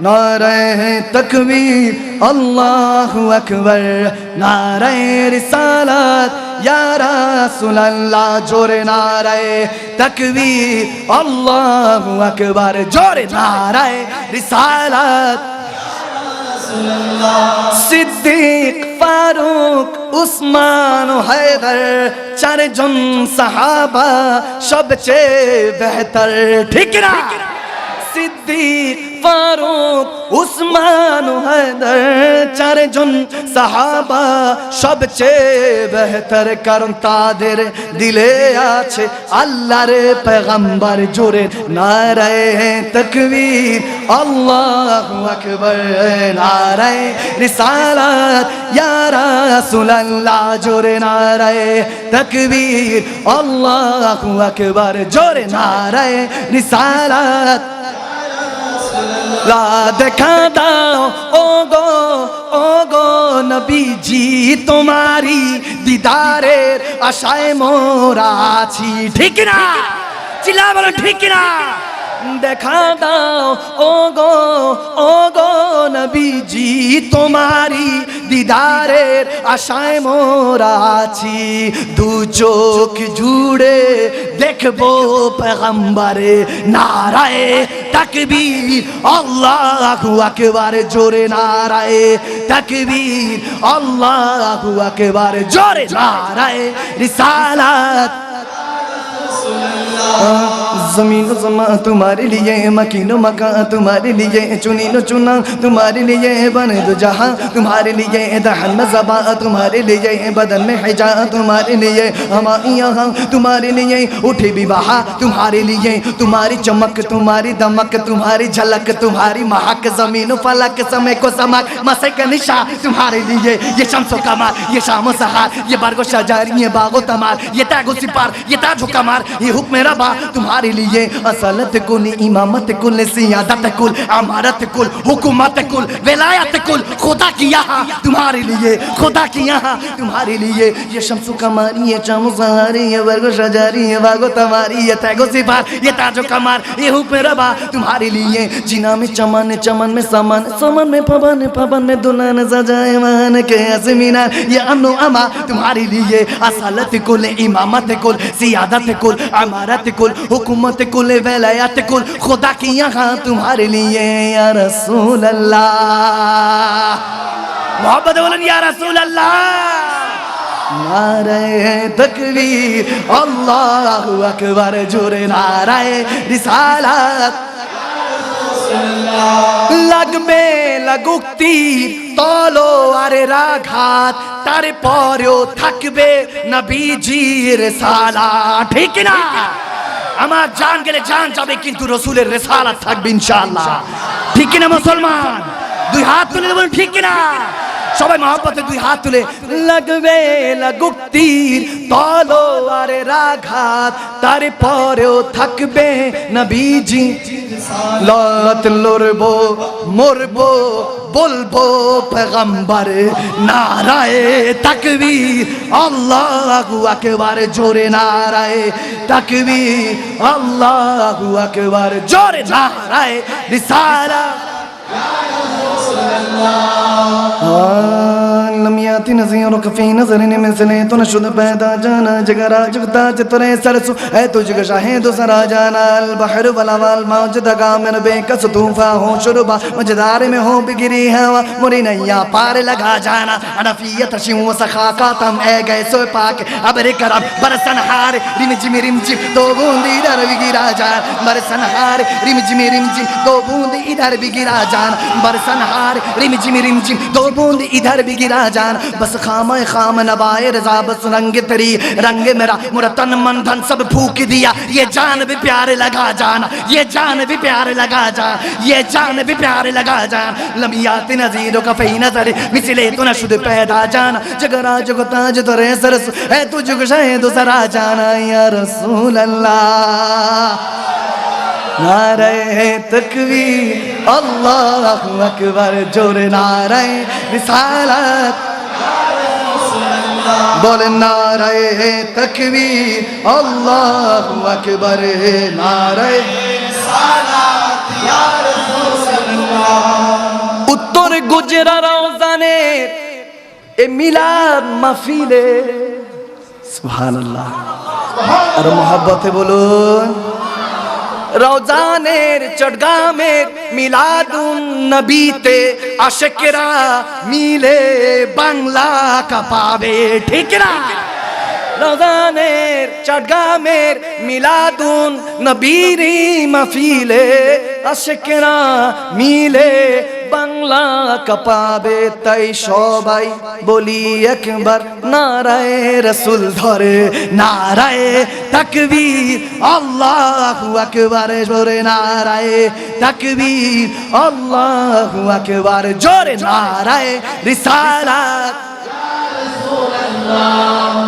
नारे तकबीर अल्लाहु अकबर, नारे रिसालत या रसूल अल्लाह, जोरे नारे तकबीर अल्लाहु अकबर, जोरे नारे रिसालत। सिद्दीक फारूक उस्मान हैदर चारজন সাহাবা সবচেয়ে বেহতর, ঠিক না? সিদ্দীক ফারুক উসমান हैदर চারজন সাহাবা সবচেয়ে বেহতর, কারণ তাদের দিলে আছে আল্লাহর পয়গম্বর, জোরে নারায়ে তাকবীর আল্লাহু আকবার, নারায়ে রিসালাত ইয়া রাসূলুল্লাহ, জোরে নারায়ে তাকবীর আল্লাহু আকবার, জোরে নারায়ে রিসালাত। ला देखा दाओ ओ गो नबीजी तुम्हारी दीदारेर आशाय मोरा आছি, ठीक ना? चिल्ला बोलो ठीक ना? देखा दाओ ओ गो नबीजी तुम्हारी दीदारेर आशाय मोरा आছি, दू चोख जुड़े देखबो पैगम्बरे, नाराए तकबीर अल्लाहु अकबर, जोरे नाराए तकबीर अल्लाहु अकबर, जोरे नाराए रिसालत। ज़मीन ज़मा तुम्हारे लिए, मकीनो मका तुम्हारे लिए, चुनीनो चुना तुम्हारे लिए, बने दो जहां तुम्हारे लिए, दहन में ज़बा तुम्हारे लिए, बदन में हिजा तुम्हारे लिए, हमारी यहाँ तुम्हारे लिए, उठे भी बहा तुम्हारे लिए, तुम्हारी चमक तुम्हारी दमक तुम्हारी झलक तुम्हारी महक, ज़मीन फलक समय को समक मसे का निशा तुम्हारे लिए, ये शम्सो कमार ये शामो सहार, ये बरगो शजारी ये बागो तमार, ये तागो सिपार ये ताजो कमार, ये हुक्म रबा तुम्हारे लिए, असलत कुल इमामत कुल सियादत कुल अमारत कुल हुकूमत कुल विलायत कुल, खुदा की यहाँ तुम्हारे लिए, खुदा की यहाँ तुम्हारे लिए, ये शम्सु कमारी ये चामो सहारी ये वर्गो शजारी ये बागो तमारी, ये तैगो सिपार ये ताजो कमार, ये हुक्म रबा तुम्हारे लिए, जिना में चमन चमन में समन समन में पवन पवन में दुल्हन सजाए मान के अज़मीना, ये अमनो अमा तुम्हारे लिए, असलत कुल इमामत कुल सियादत कुल अमारत कुल हुकूमत कुल वलायत कुल, खुदा की यहाँ तुम्हारे लिए, या रसूल अल्लाह मोहब्बत बोलन या रसूल अल्लाह, नारे तकबीर अल्लाहु अकबर, जोरे नारे रिसालत। লাগবে লাগুক্তি তলোয়ারের আঘাত, তারপরেও থাকবে নবীজির রিসালাত, ঠিক না? আমার জান গেলে জান যাবে, কিন্তু রসুলের রিসালাত থাকবে ইনশাআল্লাহ, ঠিক না মুসলমান? দুই হাত তুলে দেবেন, ঠিক না? সবাই মহব্বতে দুই হাত তুলে, লাগবে লাগুক্তির তলোয়ারের আঘাত, তারপরেও থাকবে নবীজি লত, লড়বো মরবো বলবো পেগম্বর, নারায়ে তাকবীর আল্লাহু আকবার, জোরে নারায়ে তাকবীর আল্লাহু আকবার, জোরে নারায়ে রিসালাত। लम याति नज़ीरुक फी नज़रिन मिसले, तो नशुद पैदा जाना जगरा जगता चितरे सरसु है तुझ शाहिद सरा जाना, अल बहर वला वल मौज दगा में बेकस तूफा हो शुरुबा, मजदार में हो बिगरी हवा मुरी नैया पार लगा जाना, अनफियत शिव सखा का तम ए गए सो पाक, अब रे करब बरसन हार रिम जिम दो बूंद इधर भी गिरा जान, बरसन हार रिम जिम दो बूंद इधर भी गिरा जान, बरसन हार रिम जिम दो बूंद इधर भी गिरा जान, बस खाम खाम नवाए रजा, बस रंग तेरी रंग मेरा मुरा तन मन धन सब फूक दिया, ये जान भी प्यारे लगा जाना, ये जान भी प्यारे लगा जान, ये जान भी प्यारे लगा जान, लमियात नज़ीरों का फी नज़र मिसले, तो न शुद्ध पैदा जाना, जगरा जगताज तोरे सरस है तुझ शाहिद सरा जाना, या रसूल अल्लाह, नारे तकबीर अल्लाहु अकबर, जोरे नारे रिसालत, बोले नारे तकबीर अल्लाहु अकबर, नारे रिसालत या रसूल अल्लाह। আর গুজরা রওজানের এ মিলাদ মাহফিলে সুবহানাল্লাহ আর মোহাব্বতে বলুন রওজানের চটগামের মিলাদুন নবীতে আশিকরা মিলে বাংলা কাঁপাবে ঠিক না রওজানের চটগামের মিলাদুন নবীর মাহফিলে আশিকরা মিলে বাংলা কাঁপাবে তাই সবাই বলি একবার নারায়ে রাসূল ধরে নারায়ে তাকবীর আল্লাহু আকবার জোরে নারায়ে তাকবীর আল্লাহু আকবার জোরে নারায়ে রিসালাত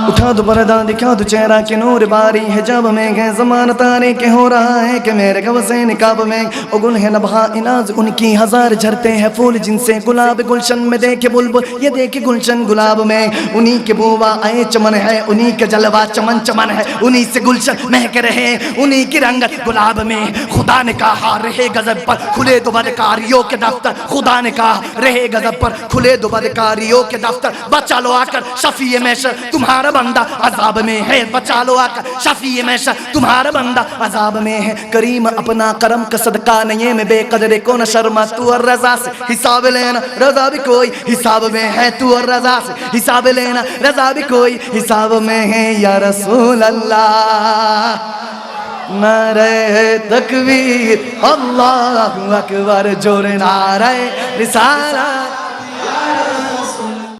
उठा दो पर्दा दिखा दो चेहरा के नूर बारी हिजाब में है ज़मान तारे के हो रहा है कि मेरे गवसे निकाब में उगुल है नभा इनाज उनकी हजार झरते हैं फूल जिनसे गुलाब गुलशन में देखे बुलबुल ये देखे गुलशन गुलाब में उन्हीं के बुवा आए चमन है उन्हीं के जलवा चमन चमन है उन्हीं से गुलशन महक रहे उन्हीं की रंगत गुलाब में खुदा ने कहा रहे गजब पर खुले दो बदकारियों के दफ्तर खुदा ने कहा रहे गजब पर खुले दो बदकारियों के दफ्तर बचा लो आकर शफी महशर तुम्हारा बंदा अजाब में है बचा लो आकर शफी महशर तुम्हारा बंदा अजाब में है करीम अपना करम का सदका नहीं में बेकदरे को न शर्मा तू और रजा से हिसाब लेना रजा भी कोई हिसाब में है तू और रजा से हिसाब लेना रजा भी कोई हिसाब में है या रसूल अल्लाह नारे तकबीर अल्लाहु अकबर जोरे नारे रिसालत